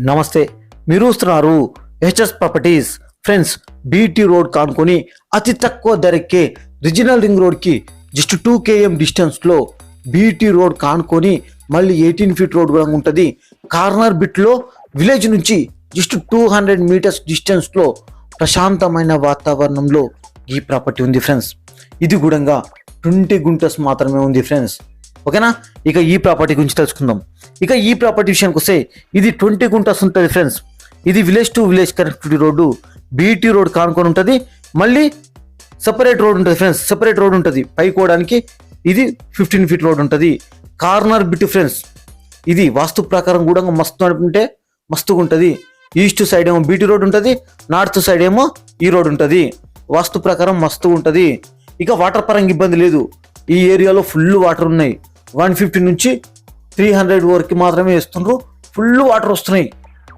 నమస్తే, మీరు చూస్తున్నారు HS properties. Friends, BT road కానుకొని అతి తక్కువ ధరకే రీజనల్ రింగ్ రోడ్కి జస్ట్ 2 km డిస్టెన్స్లో బీటీ రోడ్ కానుకొని మళ్ళీ 18 feet రోడ్ కూడా ఉంటుంది. కార్నర్ బిట్లో విలేజ్ నుంచి జస్ట్ 200 meters డిస్టెన్స్లో ప్రశాంతమైన వాతావరణంలో ఈ ప్రాపర్టీ ఉంది ఫ్రెండ్స్. ఇది కూడా 20 గుంటస్ మాత్రమే ఉంది ఫ్రెండ్స్. ఓకేనా? ఇక ఈ ప్రాపర్టీ గురించి తెలుసుకుందాం. ఇక ఈ ప్రాపర్టీ విషయానికి వస్తే ఇది 20 గుంటస్ ఉంటుంది ఫ్రెండ్స్. ఇది village to village connectivity road, BT road కానుకొని ఉంటుంది. మళ్ళీ సపరేట్ రోడ్ ఉంటుంది ఫ్రెండ్స్, సపరేట్ రోడ్ ఉంటుంది. పైకోవడానికి ఇది 15 feet రోడ్ ఉంటుంది. కార్నర్ బిట్ ఫ్రెండ్స్, ఇది వాస్తు ప్రకారం కూడా మస్తు అనుకుంటే మస్తుగా ఉంటుంది. ఈస్ట్ సైడ్ ఏమో బీటీ రోడ్ ఉంటుంది, నార్త్ సైడ్ ఏమో ఈ రోడ్ ఉంటుంది. వాస్తు ప్రకారం మస్తు ఉంటుంది. ఇక వాటర్ పరంగా ఇబ్బంది లేదు. ఈ ఏరియాలో ఫుల్ వాటర్ ఉన్నాయి. 150 నుంచి 300 వరకు మాత్రమే వేస్తుండ్రు. ఫుల్ వాటర్ వస్తున్నాయి.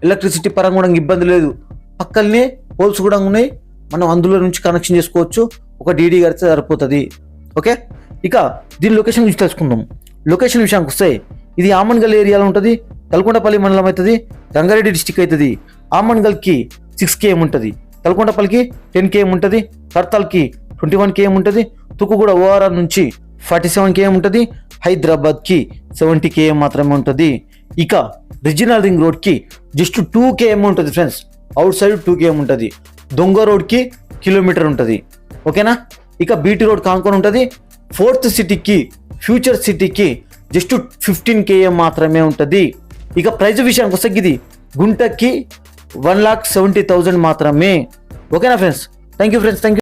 ఎలక్ట్రిసిటీ పరంగా కూడా ఇబ్బంది లేదు. పక్కనే పోల్స్ కూడా ఉన్నాయి. మనం అందులో నుంచి కనెక్షన్ చేసుకోవచ్చు. ఒక డీడీ కడితే సరిపోతుంది. ఓకే, ఇక దీని లొకేషన్ గురించి తెలుసుకుందాం. లొకేషన్ విషయానికి వస్తే ఇది ఆమన్గల్ ఏరియాలో ఉంటుంది. తలకొండపల్లి మండలం అవుతుంది. రంగారెడ్డి డిస్టిక్ అవుతుంది. ఆమన్గల్కి 6 km ఉంటుంది. తలకొండపల్లికి 10 km ఉంటుంది. కర్తాల్కి 21 km ఉంటుంది. తుక్కుగూడ ఓఆర్ఆర్ నుంచి 47 km ఉంటుంది. హైదరాబాద్కి 70 km మాత్రమే ఉంటుంది. ఇక రీజనల్ రింగ్ రోడ్కి జస్ట్ 2 km ఉంటుంది ఫ్రెండ్స్. అవుట్ సైడ్ 2 km ఉంటుంది. దొంగ రోడ్కి 1 kilometer ఉంటుంది. ఓకేనా? ఇక బీటీ రోడ్ కానుకొని ఉంటుంది. 4th సిటీకి, ఫ్యూచర్ సిటీకి జస్ట్ 15 km మాత్రమే ఉంటుంది. ఇక ప్రైజ్ విషయానికి వస్తే ఇది గుంటకి 1,70,000 మాత్రమే. ఓకేనా friends? Thank you friends, thank you.